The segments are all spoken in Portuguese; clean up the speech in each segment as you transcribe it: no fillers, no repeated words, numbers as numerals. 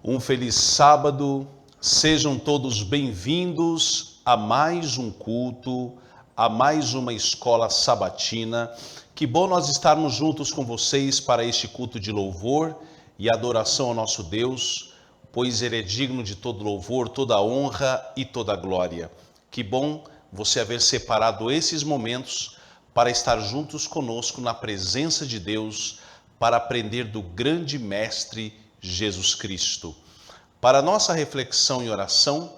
Um feliz sábado, sejam todos bem-vindos a mais um culto, a mais uma escola sabatina. Que bom nós estarmos juntos com vocês para este culto de louvor e adoração ao nosso Deus, pois Ele é digno de todo louvor, toda honra e toda glória. Que bom você haver separado esses momentos para estar juntos conosco na presença de Deus, para aprender do grande Mestre Jesus Cristo. Para nossa reflexão e oração,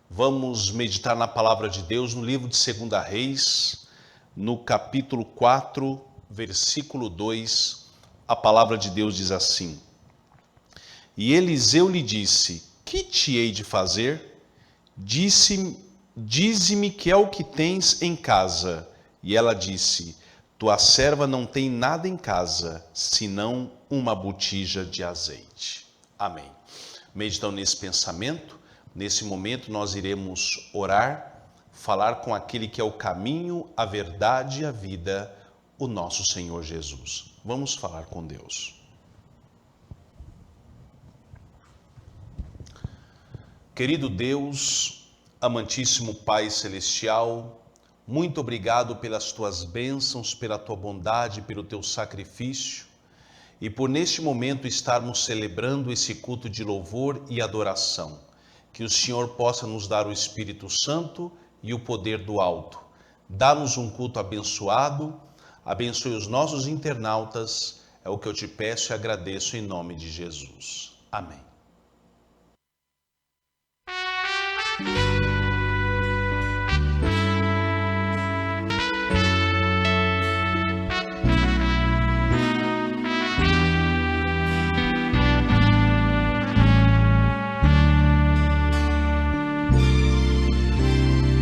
vamos meditar na palavra de Deus no livro de 2 Reis, no capítulo 4, versículo 2, a palavra de Deus diz assim: E Eliseu lhe disse: Que te hei de fazer? Dize-me que é o que tens em casa. E ela disse: Tua serva não tem nada em casa, senão uma botija de azeite. Amém. Meditando nesse pensamento, nesse momento nós iremos orar, falar com aquele que é o caminho, a verdade e a vida, o nosso Senhor Jesus. Vamos falar com Deus. Querido Deus, amantíssimo Pai Celestial, muito obrigado pelas tuas bênçãos, pela tua bondade, pelo teu sacrifício e por neste momento estarmos celebrando esse culto de louvor e adoração. Que o Senhor possa nos dar o Espírito Santo e o poder do alto. Dá-nos um culto abençoado, abençoe os nossos internautas, é o que eu te peço e agradeço em nome de Jesus. Amém.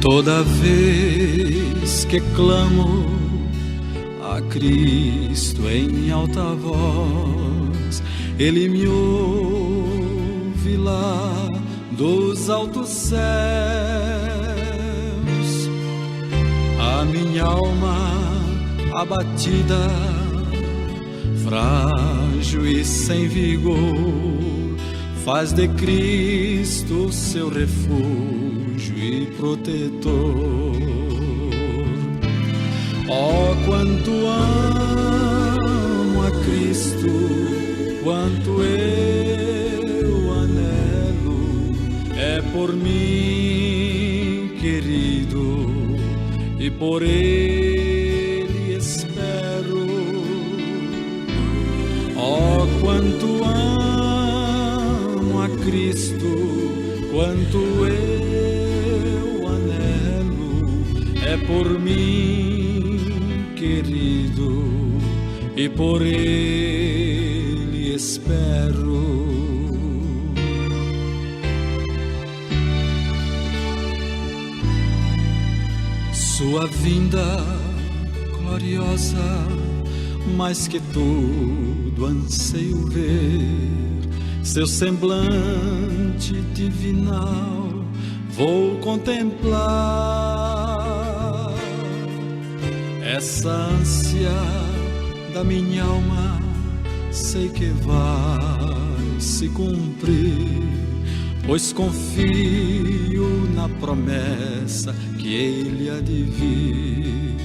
Toda vez que clamo a Cristo em alta voz, Ele me ouve lá dos altos céus. A minha alma abatida, frágil e sem vigor, faz de Cristo seu refúgio e protetor. Oh, quanto amo a Cristo, quanto eu anelo, é por mim querido e por Ele espero. Oh, quanto amo a Cristo, quanto eu é por mim, querido, e por Ele espero. Sua vinda gloriosa, mais que tudo anseio ver, seu semblante divinal vou contemplar. Essa ânsia da minha alma sei que vai se cumprir, pois confio na promessa que Ele há de vir.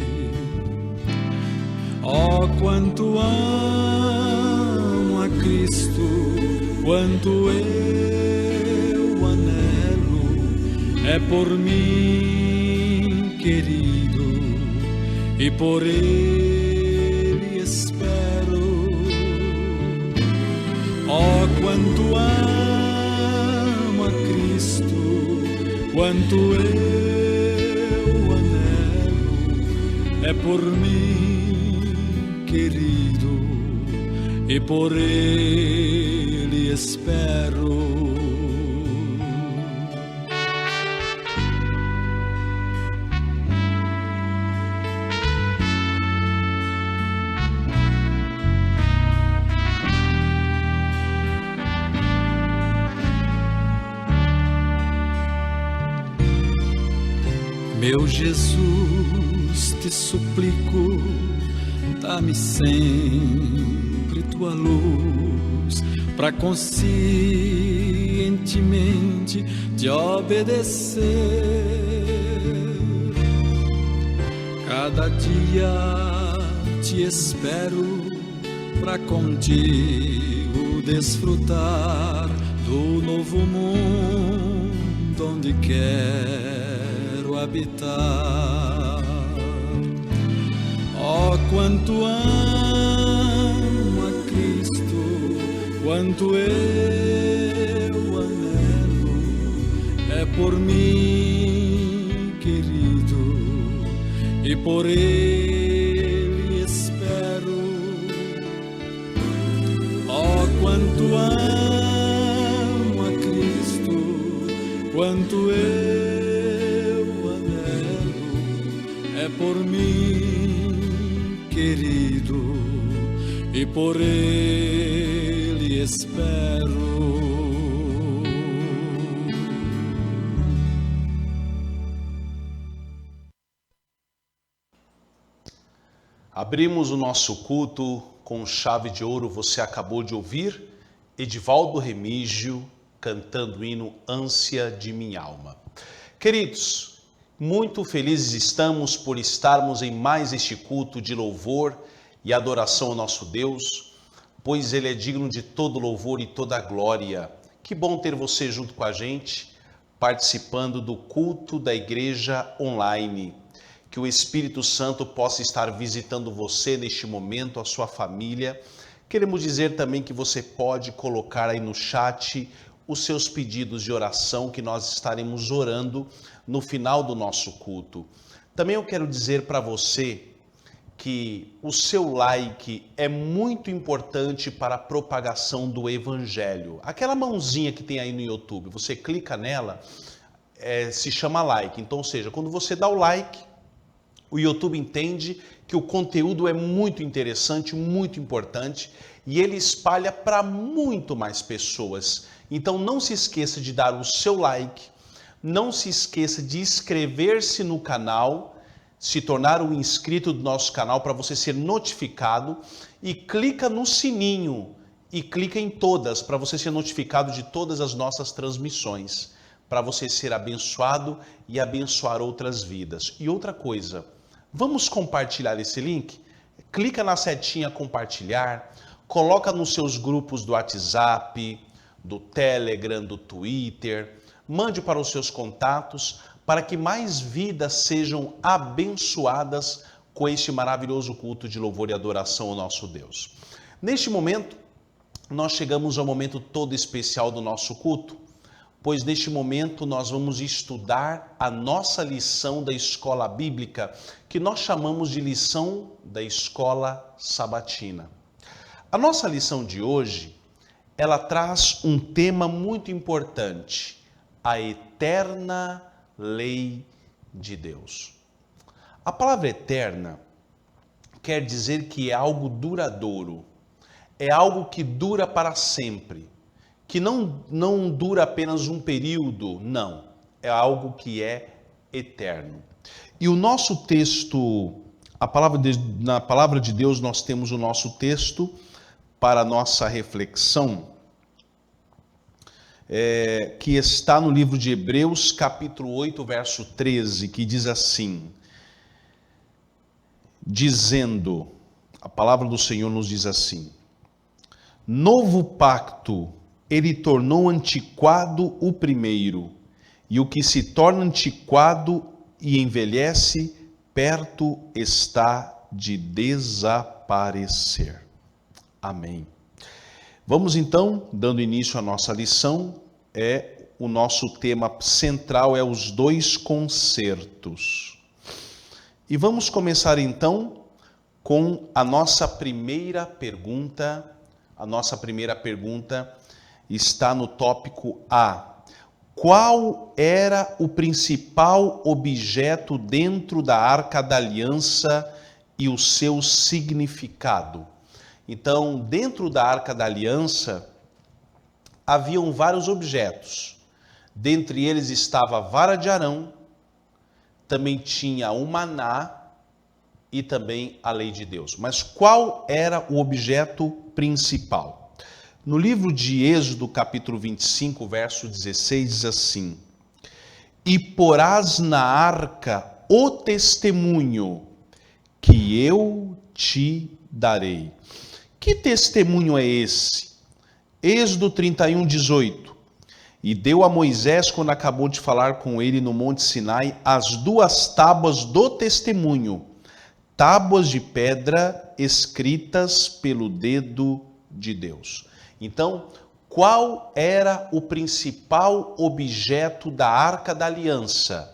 Oh, quanto amo a Cristo, quanto eu anelo, é por mim, querido, e por Ele espero. Oh, quanto amo a Cristo, quanto eu anelo, é por mim, querido, e por Ele espero. Meu Jesus, te suplico, dá-me sempre tua luz, para conscientemente te obedecer. Cada dia te espero para contigo desfrutar do novo mundo onde quero habitar. Oh, quanto amo a Cristo, quanto eu anelo, é por mim, querido, e por Ele espero. Oh, quanto amo a Cristo, quanto eu anelo, é por mim, querido, e por Ele espero. Abrimos o nosso culto com chave de ouro. Você acabou de ouvir Edivaldo Remígio cantando o hino Ânsia de Minha Alma. Queridos, muito felizes estamos por estarmos em mais este culto de louvor e adoração ao nosso Deus, pois Ele é digno de todo louvor e toda glória. Que bom ter você junto com a gente, participando do culto da igreja online. Que o Espírito Santo possa estar visitando você neste momento, a sua família. Queremos dizer também que você pode colocar aí no chat os seus pedidos de oração, que nós estaremos orando no final do nosso culto. Também eu quero dizer para você que o seu like é muito importante para a propagação do Evangelho. Aquela mãozinha que tem aí no YouTube, você clica nela, se chama like. Então, ou seja, quando você dá o like, o YouTube entende que o conteúdo é muito interessante, muito importante, e ele espalha para muito mais pessoas. Então não se esqueça de dar o seu like, não se esqueça de inscrever-se no canal, se tornar um inscrito do nosso canal para você ser notificado, e clica no sininho e clica em todas para você ser notificado de todas as nossas transmissões, para você ser abençoado e abençoar outras vidas. E outra coisa, vamos compartilhar esse link? Clica na setinha compartilhar, coloca nos seus grupos do WhatsApp, do Telegram, do Twitter, mande para os seus contatos, para que mais vidas sejam abençoadas com este maravilhoso culto de louvor e adoração ao nosso Deus. Neste momento, nós chegamos ao momento todo especial do nosso culto, pois neste momento nós vamos estudar a nossa lição da escola bíblica, que nós chamamos de lição da escola sabatina. A nossa lição de hoje, ela traz um tema muito importante, a eterna lei de Deus. A palavra eterna quer dizer que é algo duradouro, é algo que dura para sempre, que não dura apenas um período, não, é algo que é eterno. E o nosso texto, na palavra de Deus nós temos o nosso texto para a nossa reflexão, que está no livro de Hebreus, capítulo 8, verso 13, que diz assim, dizendo, a palavra do Senhor nos diz assim, novo pacto, ele tornou antiquado o primeiro, e o que se torna antiquado e envelhece, perto está de desaparecer. Amém. Vamos então, dando início à nossa lição, o nosso tema central é os dois concertos. E vamos começar então com a nossa primeira pergunta. A nossa primeira pergunta está no tópico A. Qual era o principal objeto dentro da Arca da Aliança e o seu significado? Então, dentro da Arca da Aliança, haviam vários objetos. Dentre eles estava a vara de Arão, também tinha o maná e também a lei de Deus. Mas qual era o objeto principal? No livro de Êxodo, capítulo 25, verso 16, diz assim: E porás na arca o testemunho que eu te darei. Que testemunho é esse? Êxodo 31, 18. E deu a Moisés, quando acabou de falar com ele no Monte Sinai, as 2 tábuas do testemunho, tábuas de pedra escritas pelo dedo de Deus. Então, qual era o principal objeto da Arca da Aliança?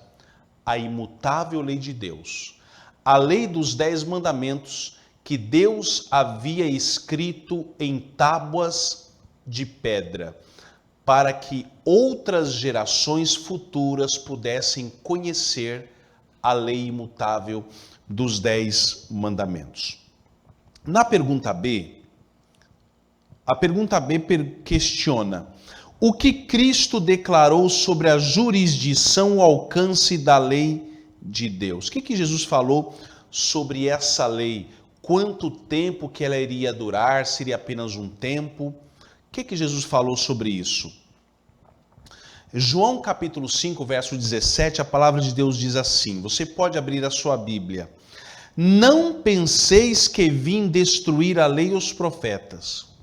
A imutável lei de Deus. A lei dos 10 mandamentos que Deus havia escrito em tábuas de pedra, para que outras gerações futuras pudessem conhecer a lei imutável dos 10 mandamentos. Na pergunta B, a pergunta B questiona: o que Cristo declarou sobre a jurisdição, o alcance da lei de Deus? O que Jesus falou sobre essa lei? Quanto tempo que ela iria durar? Seria apenas um tempo? O que Jesus falou sobre isso? João capítulo 5, verso 17, a palavra de Deus diz assim, você pode abrir a sua Bíblia. Não penseis que vim destruir a lei e os profetas.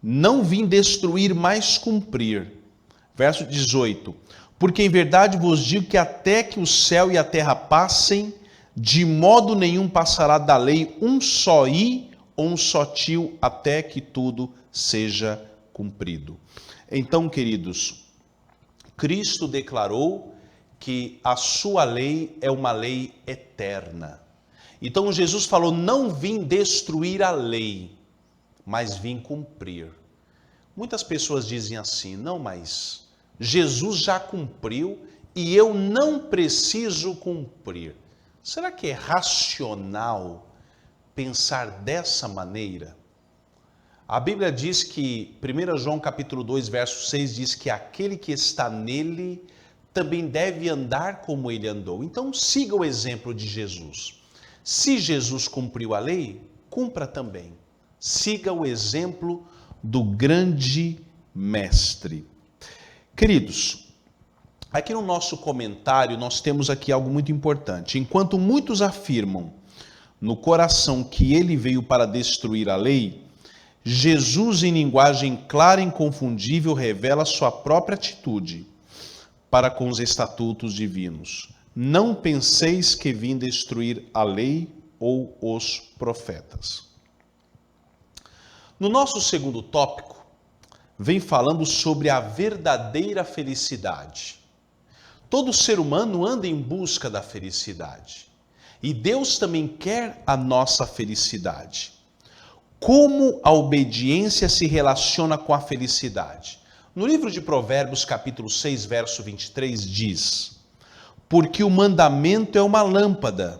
Não vim destruir, mas cumprir. Verso 18. Porque em verdade vos digo que até que o céu e a terra passem, de modo nenhum passará da lei um só i ou um só tio, até que tudo seja cumprido. Então, queridos, Cristo declarou que a sua lei é uma lei eterna. Então Jesus falou, não vim destruir a lei, mas vim cumprir. Muitas pessoas dizem assim, não, mas Jesus já cumpriu e eu não preciso cumprir. Será que é racional pensar dessa maneira? A Bíblia diz que, 1 João capítulo 2, verso 6, diz que aquele que está nele também deve andar como ele andou. Então siga o exemplo de Jesus. Se Jesus cumpriu a lei, cumpra também. Siga o exemplo do grande mestre. Queridos, aqui no nosso comentário nós temos aqui algo muito importante. Enquanto muitos afirmam no coração que ele veio para destruir a lei, Jesus, em linguagem clara e inconfundível, revela sua própria atitude para com os estatutos divinos. Não penseis que vim destruir a lei ou os profetas. No nosso segundo tópico, vem falando sobre a verdadeira felicidade. Todo ser humano anda em busca da felicidade. E Deus também quer a nossa felicidade. Como a obediência se relaciona com a felicidade? No livro de Provérbios, capítulo 6, verso 23, diz: porque o mandamento é uma lâmpada,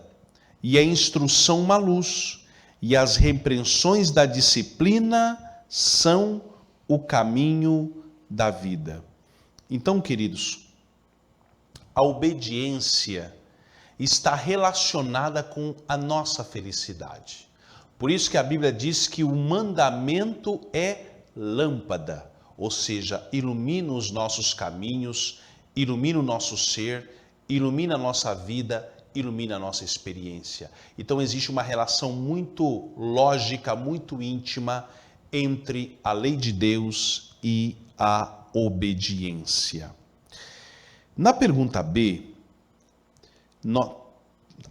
e a instrução uma luz, e as repreensões da disciplina são o caminho da vida. Então, queridos, a obediência está relacionada com a nossa felicidade. Por isso que a Bíblia diz que o mandamento é lâmpada, ou seja, ilumina os nossos caminhos, ilumina o nosso ser, ilumina a nossa vida, ilumina a nossa experiência. Então existe uma relação muito lógica, muito íntima entre a lei de Deus e a obediência. Na pergunta B,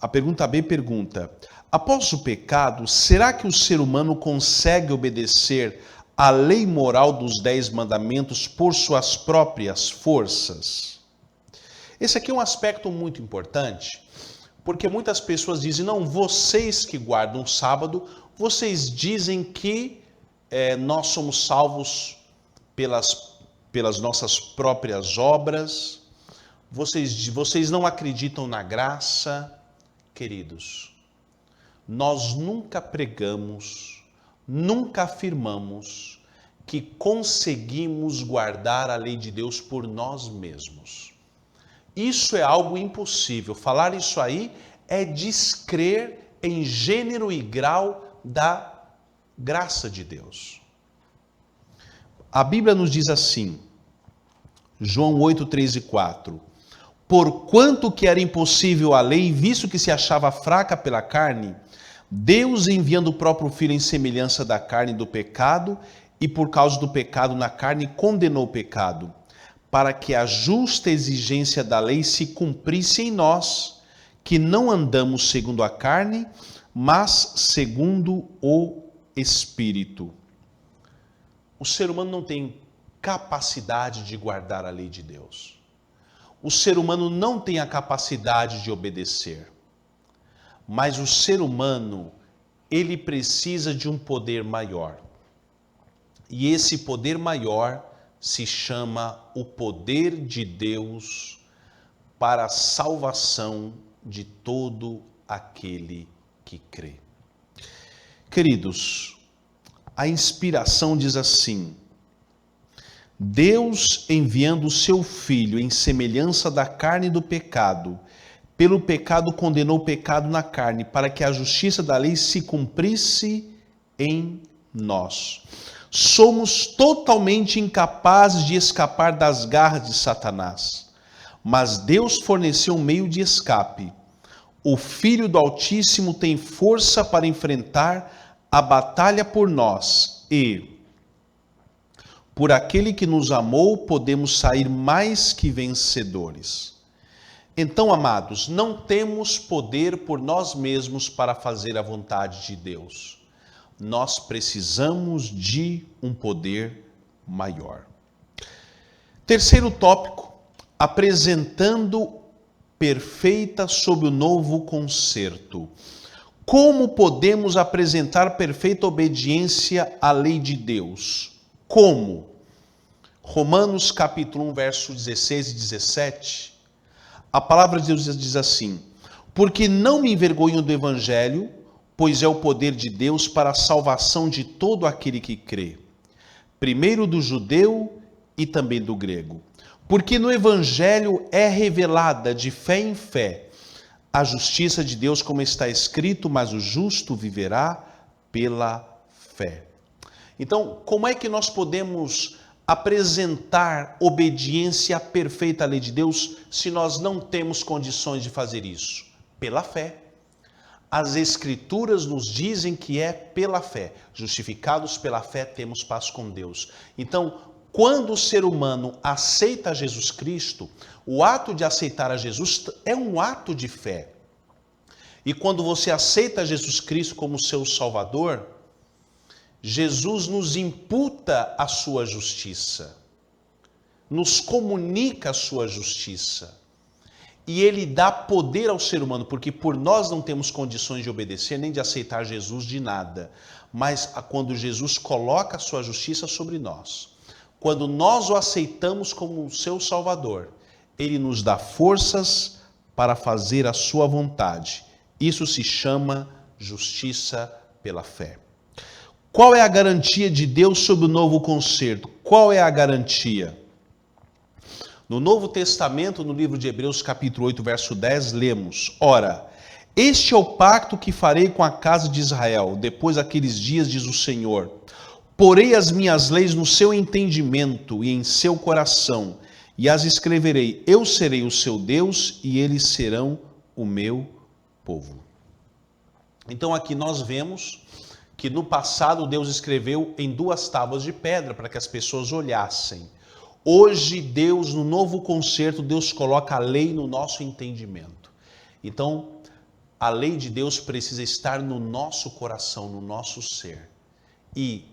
a pergunta B pergunta: após o pecado, será que o ser humano consegue obedecer à lei moral dos 10 mandamentos por suas próprias forças? Esse aqui é um aspecto muito importante, porque muitas pessoas dizem, não, vocês que guardam o sábado, vocês dizem que nós somos salvos pelas nossas próprias obras, vocês não acreditam na graça. Queridos, nós nunca pregamos, nunca afirmamos que conseguimos guardar a lei de Deus por nós mesmos. Isso é algo impossível. Falar isso aí é descrer em gênero e grau da graça de Deus. A Bíblia nos diz assim, João 8, 3 e 4. Porquanto que era impossível a lei, visto que se achava fraca pela carne, Deus enviando o próprio Filho em semelhança da carne do pecado, e por causa do pecado na carne condenou o pecado, para que a justa exigência da lei se cumprisse em nós, que não andamos segundo a carne, mas segundo o Espírito. O ser humano não tem capacidade de guardar a lei de Deus. O ser humano não tem a capacidade de obedecer. Mas o ser humano, ele precisa de um poder maior. E esse poder maior se chama o poder de Deus para a salvação de todo aquele que crê. Queridos, a inspiração diz assim: Deus enviando o seu Filho em semelhança da carne do pecado, pelo pecado condenou o pecado na carne, para que a justiça da lei se cumprisse em nós. Somos totalmente incapazes de escapar das garras de Satanás, mas Deus forneceu um meio de escape. O Filho do Altíssimo tem força para enfrentar a batalha por nós e, por aquele que nos amou, podemos sair mais que vencedores. Então, amados, não temos poder por nós mesmos para fazer a vontade de Deus. Nós precisamos de um poder maior. Terceiro tópico, apresentando perfeita sob o novo concerto. Como podemos apresentar perfeita obediência à lei de Deus? Como? Romanos capítulo 1, versos 16 e 17. A palavra de Deus diz assim: porque não me envergonho do evangelho, pois é o poder de Deus para a salvação de todo aquele que crê, primeiro do judeu e também do grego. Porque no evangelho é revelada de fé em fé a justiça de Deus, como está escrito, mas o justo viverá pela fé. Então, como é que nós podemos apresentar obediência perfeita à lei de Deus se nós não temos condições de fazer isso? Pela fé. As Escrituras nos dizem que é pela fé. Justificados pela fé, temos paz com Deus. Então, quando o ser humano aceita Jesus Cristo, o ato de aceitar a Jesus é um ato de fé. E quando você aceita Jesus Cristo como seu Salvador, Jesus nos imputa a sua justiça, nos comunica a sua justiça. E ele dá poder ao ser humano, porque por nós não temos condições de obedecer nem de aceitar Jesus de nada. Mas quando Jesus coloca a sua justiça sobre nós, quando nós o aceitamos como seu Salvador, ele nos dá forças para fazer a sua vontade. Isso se chama justiça pela fé. Qual é a garantia de Deus sobre o novo concerto? Qual é a garantia? No Novo Testamento, no livro de Hebreus, capítulo 8, verso 10, lemos: ora, este é o pacto que farei com a casa de Israel, depois daqueles dias, diz o Senhor. Porei as minhas leis no seu entendimento e em seu coração, e as escreverei. Eu serei o seu Deus, e eles serão o meu povo. Então aqui nós vemos que no passado Deus escreveu em 2 tábuas de pedra para que as pessoas olhassem. Hoje Deus, no novo concerto, Deus coloca a lei no nosso entendimento. Então, a lei de Deus precisa estar no nosso coração, no nosso ser. E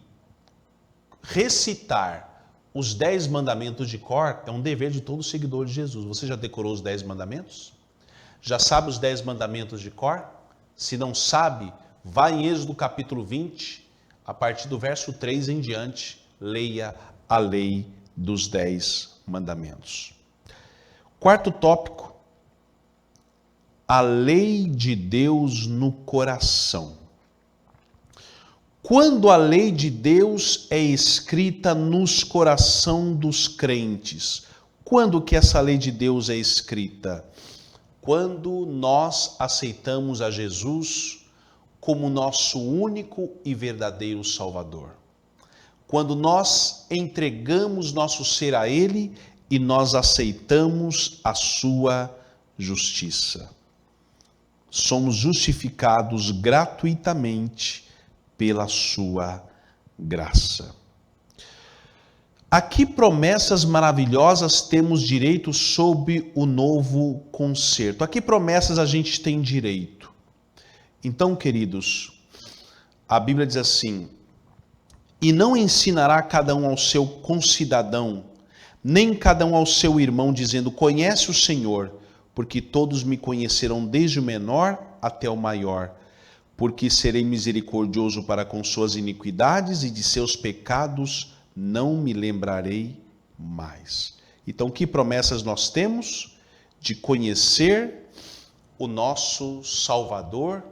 recitar os 10 mandamentos de cor é um dever de todo seguidor de Jesus. Você já decorou os 10 mandamentos? Já sabe os 10 mandamentos de cor? Se não sabe, vá em Êxodo capítulo 20, a partir do verso 3 em diante, leia a lei dos 10 mandamentos. Quarto tópico, a lei de Deus no coração. Quando a lei de Deus é escrita nos corações dos crentes, quando que essa lei de Deus é escrita? Quando nós aceitamos a Jesus como nosso único e verdadeiro Salvador. quando nós entregamos nosso ser a Ele e nós aceitamos a sua justiça. Somos justificados gratuitamente pela sua graça. A que promessas maravilhosas temos direito sob o novo concerto? A que promessas a gente tem direito? Então, queridos, a Bíblia diz assim: e não ensinará cada um ao seu concidadão, nem cada um ao seu irmão, dizendo: conhece o Senhor, porque todos me conhecerão desde o menor até o maior, porque serei misericordioso para com suas iniquidades e de seus pecados não me lembrarei mais. Então, que promessas nós temos? De conhecer o nosso Salvador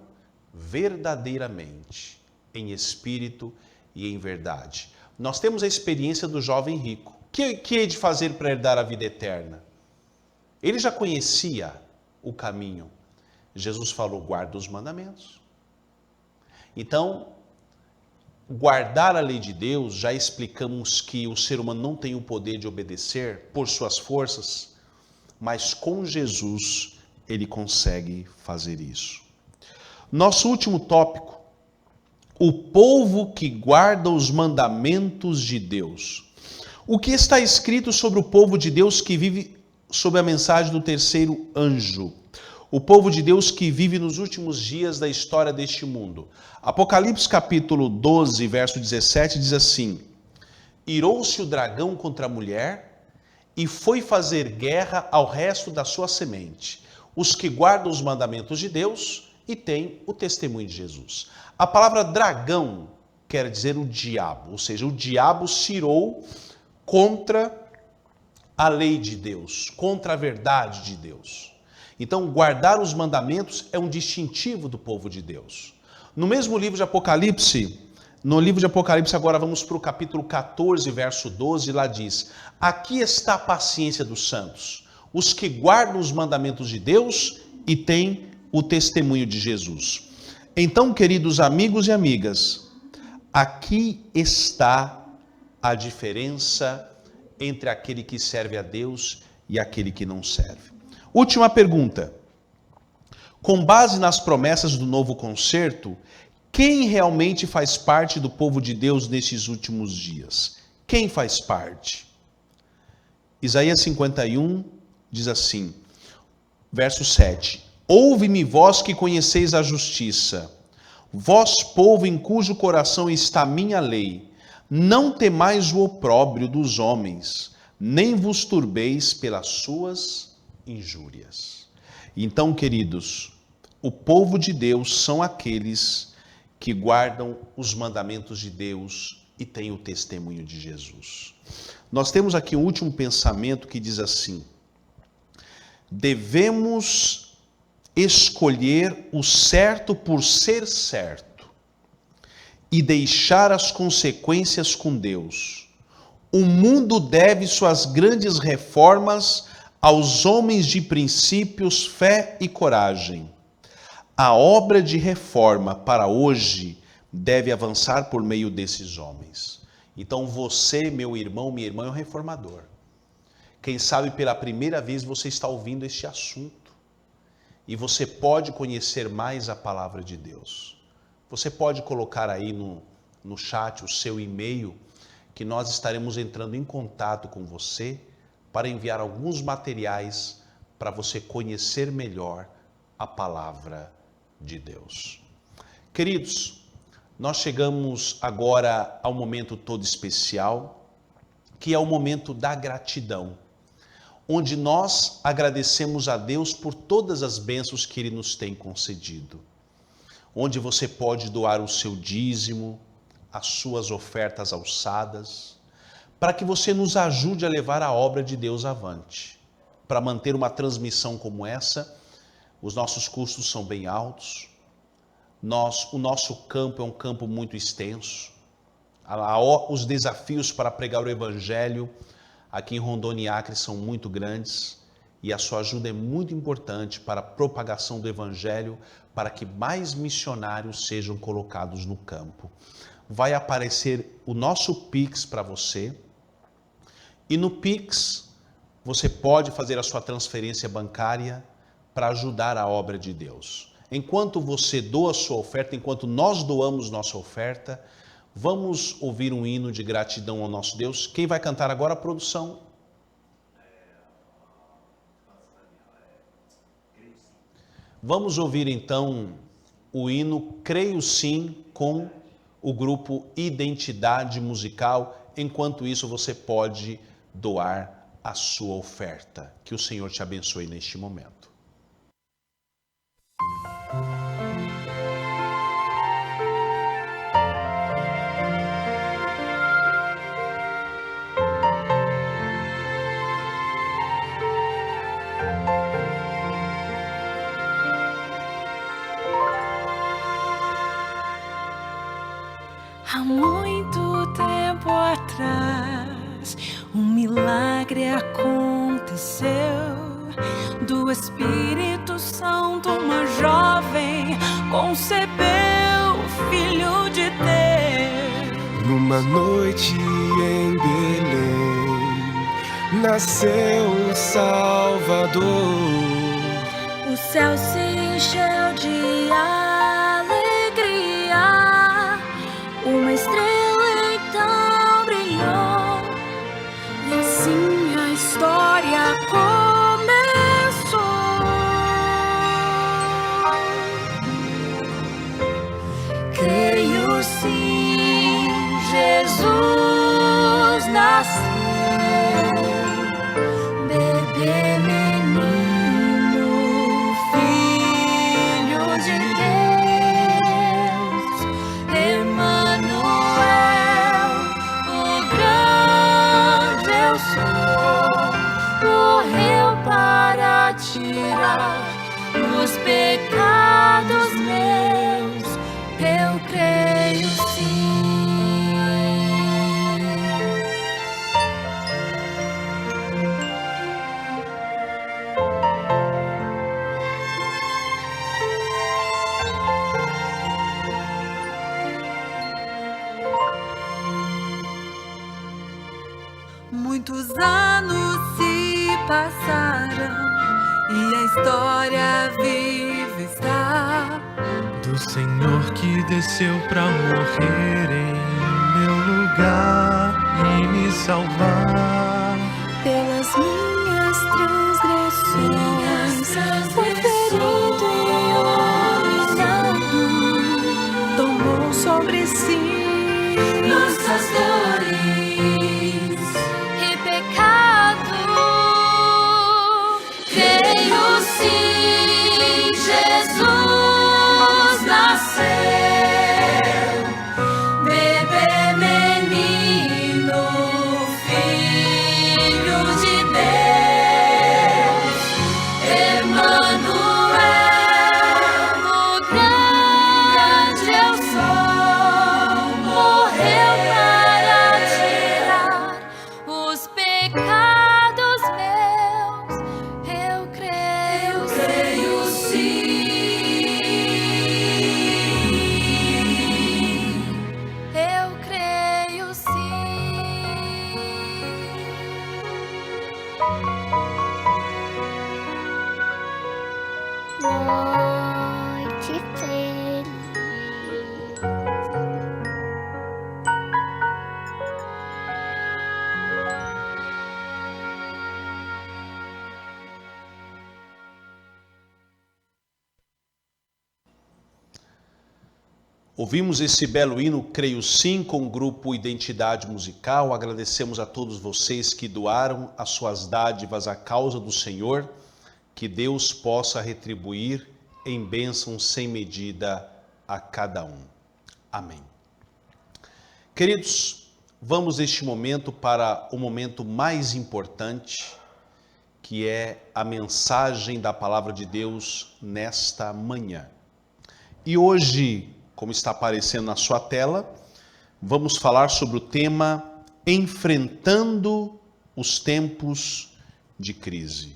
verdadeiramente, em espírito e em verdade. Nós temos a experiência do jovem rico. O que hei de fazer para herdar a vida eterna? Ele já conhecia o caminho. Jesus falou: guarda os mandamentos. Então, guardar a lei de Deus, já explicamos que o ser humano não tem o poder de obedecer por suas forças, mas com Jesus ele consegue fazer isso. Nosso último tópico: o povo que guarda os mandamentos de Deus. O que está escrito sobre o povo de Deus que vive sob a mensagem do terceiro anjo? O povo de Deus que vive nos últimos dias da história deste mundo. Apocalipse capítulo 12, verso 17 diz assim: irou-se o dragão contra a mulher e foi fazer guerra ao resto da sua semente, os que guardam os mandamentos de Deus e têm o testemunho de Jesus. A palavra dragão quer dizer o diabo, ou seja, o diabo se irou contra a lei de Deus, contra a verdade de Deus. Então, guardar os mandamentos é um distintivo do povo de Deus. No mesmo livro de Apocalipse, agora vamos para o capítulo 14, verso 12, lá diz: aqui está a paciência dos santos, os que guardam os mandamentos de Deus e têm o testemunho de Jesus. Então, queridos amigos e amigas, aqui está a diferença entre aquele que serve a Deus e aquele que não serve. Última pergunta: com base nas promessas do novo concerto, quem realmente faz parte do povo de Deus nesses últimos dias? Quem faz parte? Isaías 51 diz assim, verso 7: ouve-me, vós que conheceis a justiça, vós, povo em cujo coração está minha lei, não temais o opróbrio dos homens, nem vos turbeis pelas suas injúrias. Então, queridos, o povo de Deus são aqueles que guardam os mandamentos de Deus e têm o testemunho de Jesus. Nós temos aqui um último pensamento que diz assim: devemos escolher o certo por ser certo e deixar as consequências com Deus. O mundo deve suas grandes reformas aos homens de princípios, fé e coragem. A obra de reforma para hoje deve avançar por meio desses homens. Então você, meu irmão, minha irmã, é um reformador. Quem sabe pela primeira vez você está ouvindo este assunto e você pode conhecer mais a palavra de Deus. Você pode colocar aí no chat o seu e-mail, que nós estaremos entrando em contato com você para enviar alguns materiais para você conhecer melhor a palavra de Deus. Queridos, nós chegamos agora ao momento todo especial, que é o momento da gratidão, onde nós agradecemos a Deus por todas as bênçãos que Ele nos tem concedido, onde você pode doar o seu dízimo, as suas ofertas alçadas, para que você nos ajude a levar a obra de Deus avante. Para manter uma transmissão como essa, os nossos custos são bem altos, o nosso campo é um campo muito extenso, os desafios para pregar o Evangelho aqui em Rondônia e Acre são muito grandes, e a sua ajuda é muito importante para a propagação do Evangelho, para que mais missionários sejam colocados no campo. vai aparecer o nosso Pix para você. E no Pix, você pode fazer a sua transferência bancária para ajudar a obra de Deus. Enquanto você doa a sua oferta, enquanto nós doamos nossa oferta, vamos ouvir um hino de gratidão ao nosso Deus. Quem vai cantar agora, a produção? Vamos ouvir então o hino Creio Sim com o grupo Identidade Musical. Enquanto isso, você pode doar a sua oferta. Que o Senhor te abençoe neste momento. Há muito tempo atrás, um milagre aconteceu. Do Espírito Santo, uma jovem concebeu o Filho de Deus. Numa noite em Belém, nasceu o Salvador. O céu se encheu de alegria. Uma estrela então brilhou, e assim a história começou. Creio sim, Jesus nasceu, bebê menino, Filho de Deus, Emanuel, o grande eu sou, morreu para tirar os pecados meus. Eu creio sim. Muitos anos se passaram e a história viva está Do Senhor que desceu pra morrer em meu lugar e me salvar. pelas minhas transgressões. Foi ferido e humilhado, tomou sobre si nossas dores e pecado. Creio sim, Jesus nasceu, bebê menino, Filho de Deus, Emanuel, o grande eu sou, morreu para tirar os pecados meus. Eu creio sim. Eu creio sim. Noite feliz. Ouvimos esse belo hino, Creio Sim, com o grupo Identidade Musical. Agradecemos a todos vocês que doaram as suas dádivas à causa do Senhor. Que Deus possa retribuir em bênçãos sem medida a cada um. Amém. Queridos, vamos neste momento para o momento mais importante, que é a mensagem da Palavra de Deus nesta manhã. E hoje, como está aparecendo na sua tela, vamos falar sobre o tema Enfrentando os Tempos de Crise.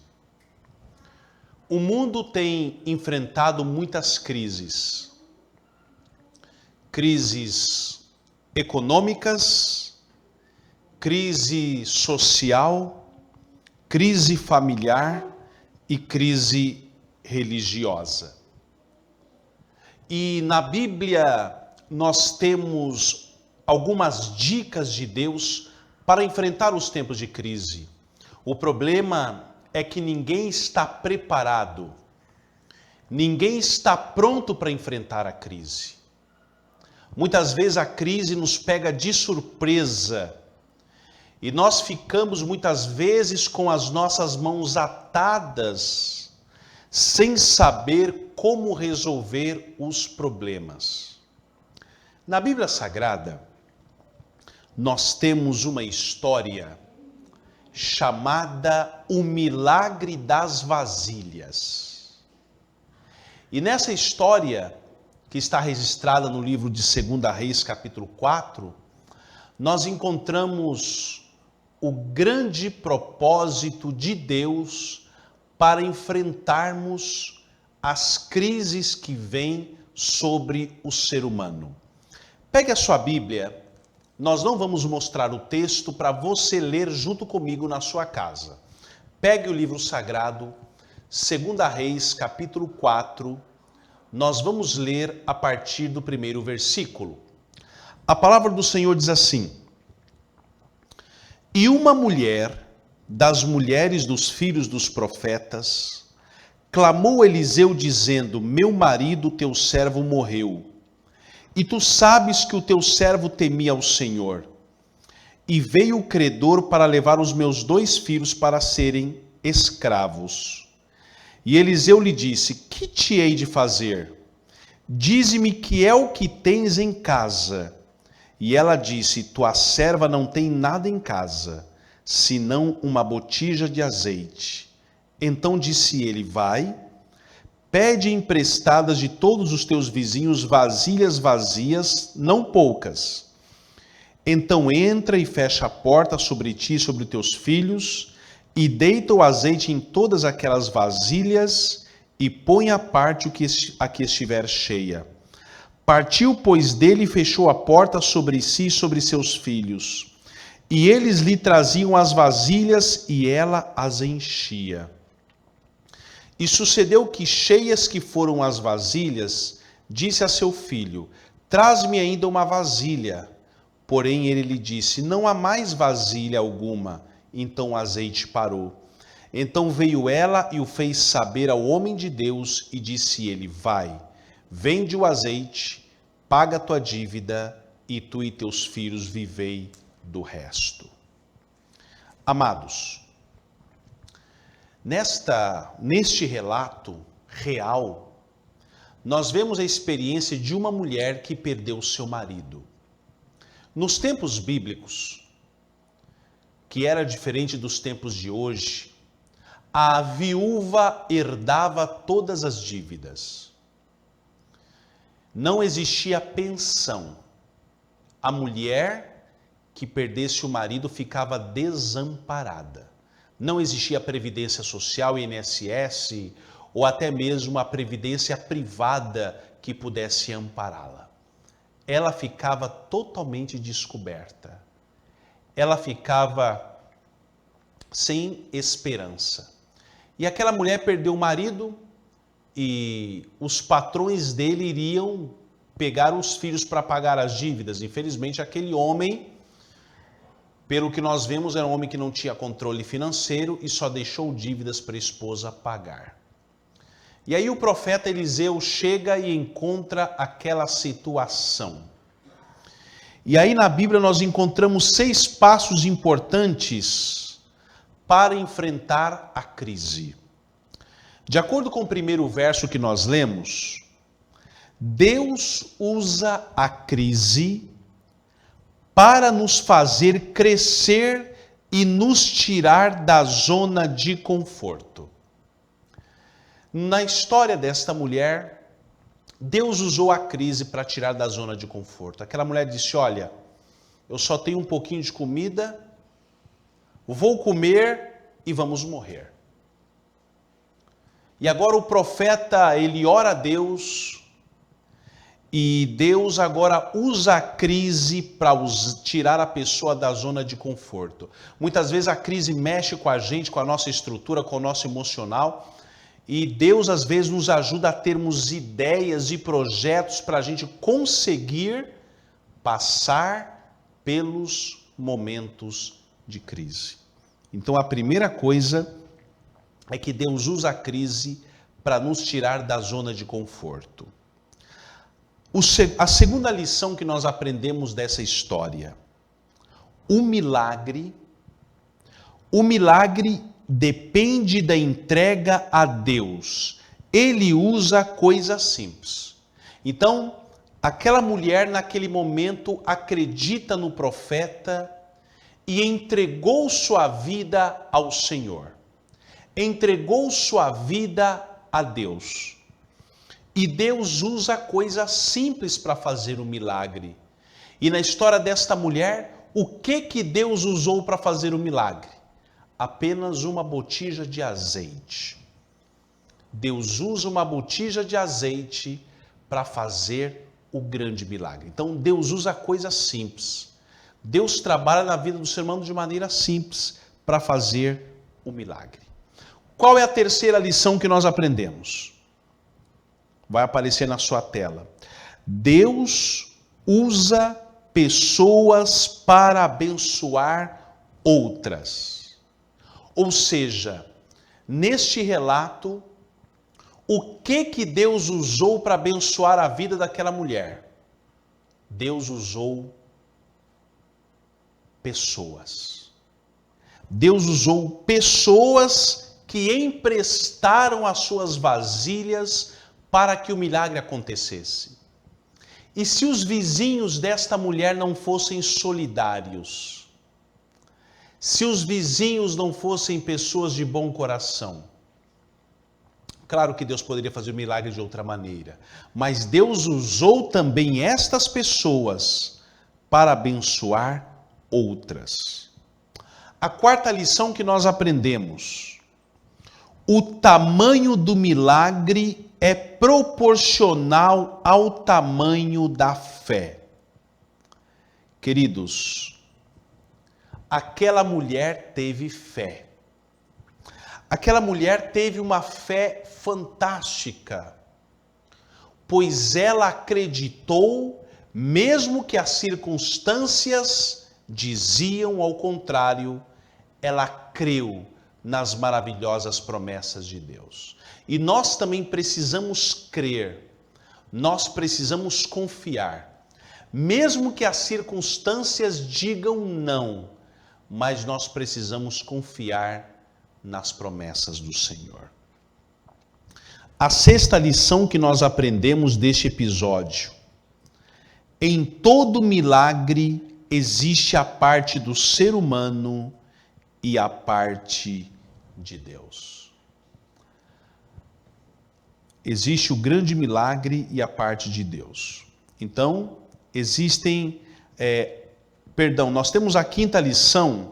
O mundo tem enfrentado muitas crises. Crises econômicas, crise social, crise familiar e crise religiosa. E na Bíblia nós temos algumas dicas de Deus para enfrentar os tempos de crise. O problema é que ninguém está preparado, ninguém está pronto para enfrentar a crise. Muitas vezes a crise nos pega de surpresa e nós ficamos muitas vezes com as nossas mãos atadas, sem saber como resolver os problemas. Na Bíblia Sagrada, nós temos uma história chamada O Milagre das Vasilhas. E nessa história, que está registrada no livro de 2 Reis, capítulo 4, nós encontramos o grande propósito de Deus para enfrentarmos as crises que vêm sobre o ser humano. Pegue a sua Bíblia, nós não vamos mostrar o texto para você ler junto comigo na sua casa. Pegue o livro sagrado, 2 Reis, capítulo 4, nós vamos ler a partir do primeiro versículo. A palavra do Senhor diz assim: E uma mulher das mulheres dos filhos dos profetas clamou a Eliseu dizendo: Meu marido, teu servo, morreu. E tu sabes que o teu servo temia ao Senhor. E veio o credor para levar os meus 2 filhos para serem escravos. E Eliseu lhe disse: Que te hei de fazer? Dize-me que é o que tens em casa. E ela disse: Tua serva não tem nada em casa, senão uma botija de azeite. Então disse ele: Vai, pede emprestadas de todos os teus vizinhos vasilhas vazias, não poucas. Então entra e fecha a porta sobre ti e sobre teus filhos, e deita o azeite em todas aquelas vasilhas, e põe à parte a que estiver cheia. Partiu, pois, dele e fechou a porta sobre si e sobre seus filhos. E eles lhe traziam as vasilhas, e ela as enchia. E sucedeu que, cheias que foram as vasilhas, disse a seu filho: Traz-me ainda uma vasilha. Porém ele lhe disse: Não há mais vasilha alguma. Então o azeite parou. Então veio ela e o fez saber ao homem de Deus, e disse ele: Vai, vende o azeite, paga a tua dívida, e tu e teus filhos vivei do resto. Amados, neste relato real, nós vemos a experiência de uma mulher que perdeu seu marido. Nos tempos bíblicos, que era diferente dos tempos de hoje, a viúva herdava todas as dívidas. Não existia pensão. A mulher que perdesse o marido ficava desamparada. Não existia previdência social, INSS, ou até mesmo a previdência privada que pudesse ampará-la. Ela ficava totalmente descoberta. Ela ficava sem esperança. E aquela mulher perdeu o marido e os patrões dele iriam pegar os filhos para pagar as dívidas. Infelizmente, aquele homem, pelo que nós vemos, era um homem que não tinha controle financeiro e só deixou dívidas para a esposa pagar. E aí o profeta Eliseu chega e encontra aquela situação. E aí na Bíblia nós encontramos 6 passos importantes para enfrentar a crise. De acordo com o primeiro verso que nós lemos, Deus usa a crise para nos fazer crescer e nos tirar da zona de conforto. Na história desta mulher, Deus usou a crise para tirar da zona de conforto. Aquela mulher disse: Olha, eu só tenho um pouquinho de comida, vou comer e vamos morrer. E agora o profeta, ele ora a Deus E Deus agora usa a crise para tirar a pessoa da zona de conforto. Muitas vezes a crise mexe com a gente, com a nossa estrutura, com o nosso emocional. E Deus às vezes nos ajuda a termos ideias e projetos para a gente conseguir passar pelos momentos de crise. Então a primeira coisa é que Deus usa a crise para nos tirar da zona de conforto. A segunda lição que nós aprendemos dessa história: o milagre depende da entrega a Deus. Ele usa coisas simples. Então, aquela mulher naquele momento acredita no profeta e entregou sua vida ao Senhor. Entregou sua vida a Deus. E Deus usa coisas simples para fazer o milagre. E na história desta mulher, o que Deus usou para fazer o milagre? Apenas uma botija de azeite. Deus usa uma botija de azeite para fazer o grande milagre. Então Deus usa coisas simples. Deus trabalha na vida do ser humano de maneira simples para fazer o milagre. Qual é a terceira lição que nós aprendemos? Vai aparecer na sua tela. Deus usa pessoas para abençoar outras. Ou seja, neste relato, o que Deus usou para abençoar a vida daquela mulher? Deus usou pessoas. Deus usou pessoas que emprestaram as suas vasilhas para que o milagre acontecesse. E se os vizinhos desta mulher não fossem solidários? Se os vizinhos não fossem pessoas de bom coração? Claro que Deus poderia fazer o milagre de outra maneira, mas Deus usou também estas pessoas para abençoar outras. A quarta lição que nós aprendemos: o tamanho do milagre é proporcional ao tamanho da fé. Queridos, aquela mulher teve fé. Aquela mulher teve uma fé fantástica, pois ela acreditou, mesmo que as circunstâncias diziam ao contrário, ela creu nas maravilhosas promessas de Deus. E nós também precisamos crer, nós precisamos confiar, mesmo que as circunstâncias digam não, mas nós precisamos confiar nas promessas do Senhor. A sexta lição que nós aprendemos deste episódio: em todo milagre existe a parte do ser humano e a parte de Deus. Existe o grande milagre e a parte de Deus. Então, nós temos a quinta lição,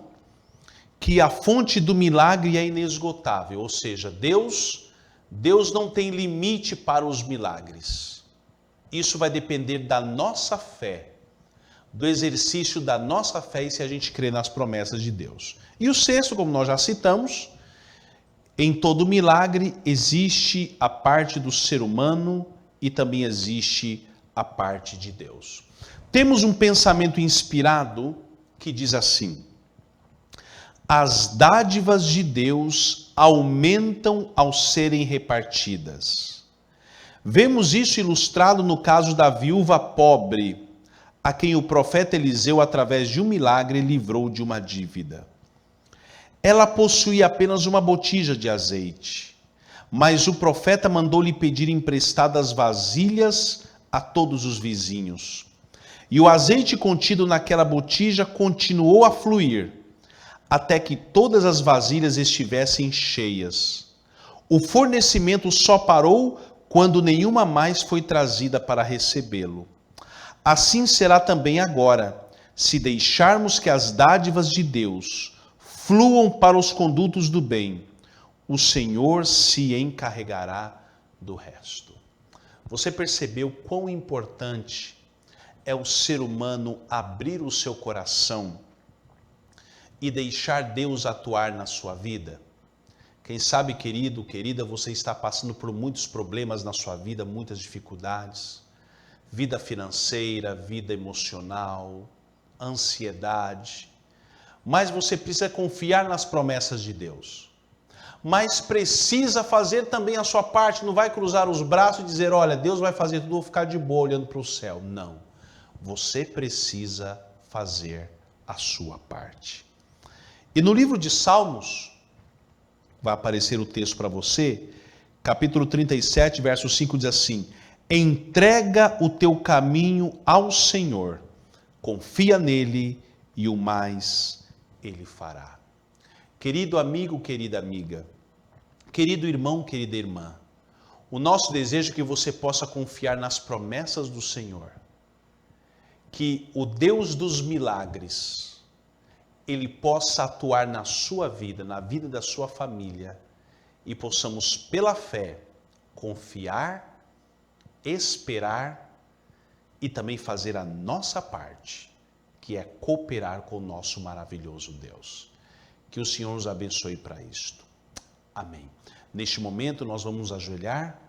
que a fonte do milagre é inesgotável, ou seja, Deus não tem limite para os milagres. Isso vai depender da nossa fé, do exercício da nossa fé e se a gente crê nas promessas de Deus. E o sexto, como nós já citamos, em todo milagre existe a parte do ser humano e também existe a parte de Deus. Temos um pensamento inspirado que diz assim: as dádivas de Deus aumentam ao serem repartidas. Vemos isso ilustrado no caso da viúva pobre, a quem o profeta Eliseu, através de um milagre, livrou de uma dívida. Ela possuía apenas uma botija de azeite, mas o profeta mandou-lhe pedir emprestadas vasilhas a todos os vizinhos. E o azeite contido naquela botija continuou a fluir, até que todas as vasilhas estivessem cheias. O fornecimento só parou quando nenhuma mais foi trazida para recebê-lo. Assim será também agora, se deixarmos que as dádivas de Deus fluam para os condutos do bem, o Senhor se encarregará do resto. Você percebeu quão importante é o ser humano abrir o seu coração e deixar Deus atuar na sua vida? Quem sabe, querido, querida, você está passando por muitos problemas na sua vida, muitas dificuldades, vida financeira, vida emocional, ansiedade, mas você precisa confiar nas promessas de Deus. Mas precisa fazer também a sua parte, não vai cruzar os braços e dizer, olha, Deus vai fazer tudo, eu vou ficar de boa olhando para o céu. Não, você precisa fazer a sua parte. E no livro de Salmos, vai aparecer o texto para você, capítulo 37, verso 5 diz assim, entrega o teu caminho ao Senhor, confia nele e o mais ele fará. Querido amigo, querida amiga, querido irmão, querida irmã, o nosso desejo é que você possa confiar nas promessas do Senhor, que o Deus dos milagres, Ele possa atuar na sua vida, na vida da sua família, e possamos, pela fé, confiar, esperar e também fazer a nossa parte, que é cooperar com o nosso maravilhoso Deus. Que o Senhor nos abençoe para isto. Amém. Neste momento nós vamos ajoelhar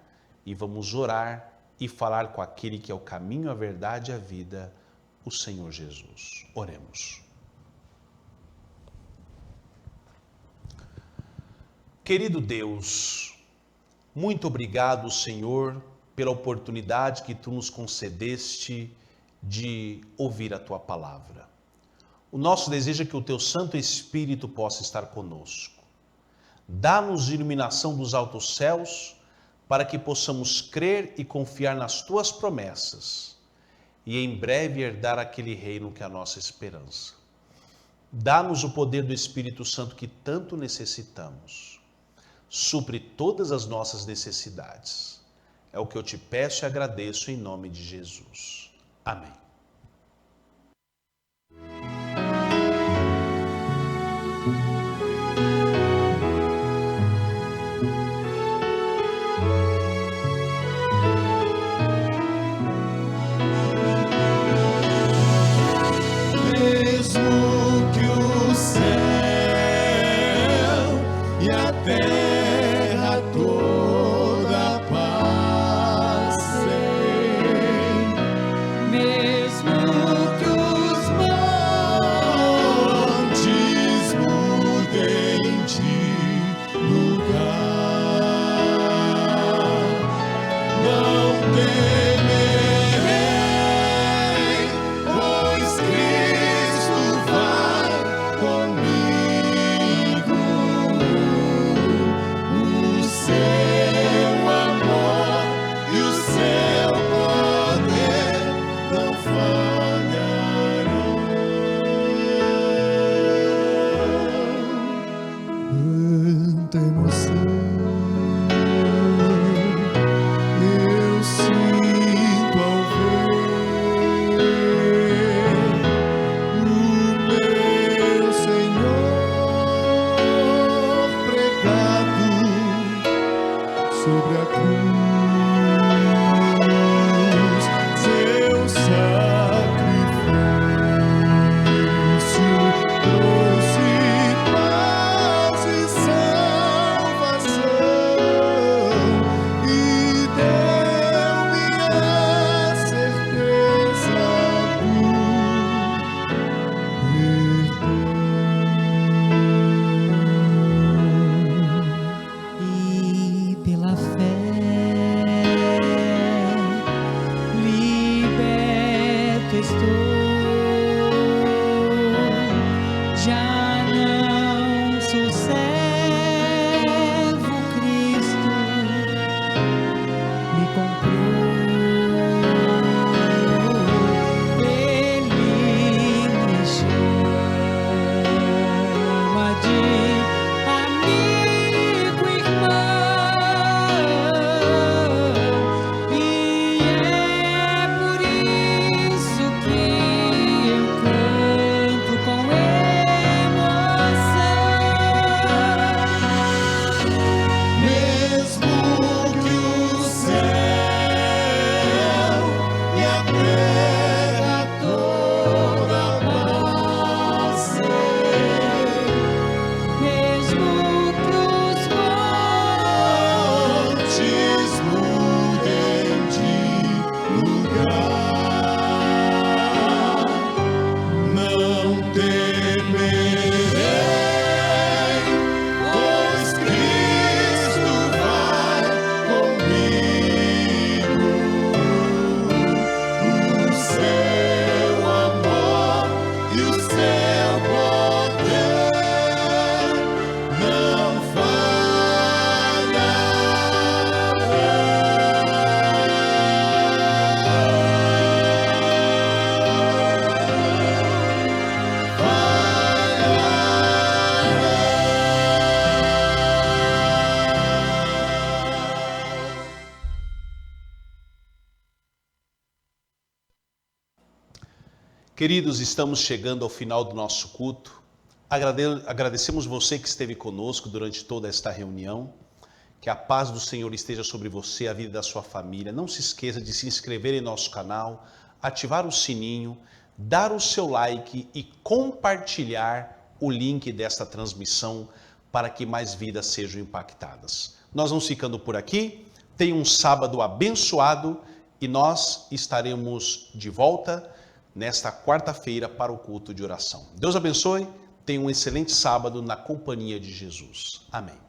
e vamos orar e falar com aquele que é o caminho, a verdade e a vida, o Senhor Jesus. Oremos. Querido Deus, muito obrigado, Senhor, pela oportunidade que Tu nos concedeste de ouvir a Tua palavra. O nosso desejo é que o Teu Santo Espírito possa estar conosco. Dá-nos iluminação dos altos céus para que possamos crer e confiar nas Tuas promessas e em breve herdar aquele reino que é a nossa esperança. Dá-nos o poder do Espírito Santo que tanto necessitamos. Supre todas as nossas necessidades. É o que eu te peço e agradeço em nome de Jesus. Amém. Mesmo que o céu e a terra toda passem, Queridos, estamos chegando ao final do nosso culto. Agradecemos você que esteve conosco durante toda esta reunião. Que a paz do Senhor esteja sobre você, a vida da sua família. Não se esqueça de se inscrever em nosso canal, ativar o sininho, dar o seu like e compartilhar o link desta transmissão para que mais vidas sejam impactadas. Nós vamos ficando por aqui. Tenha um sábado abençoado e nós estaremos de volta nesta quarta-feira para o culto de oração. Deus abençoe. Tenha um excelente sábado na companhia de Jesus. Amém.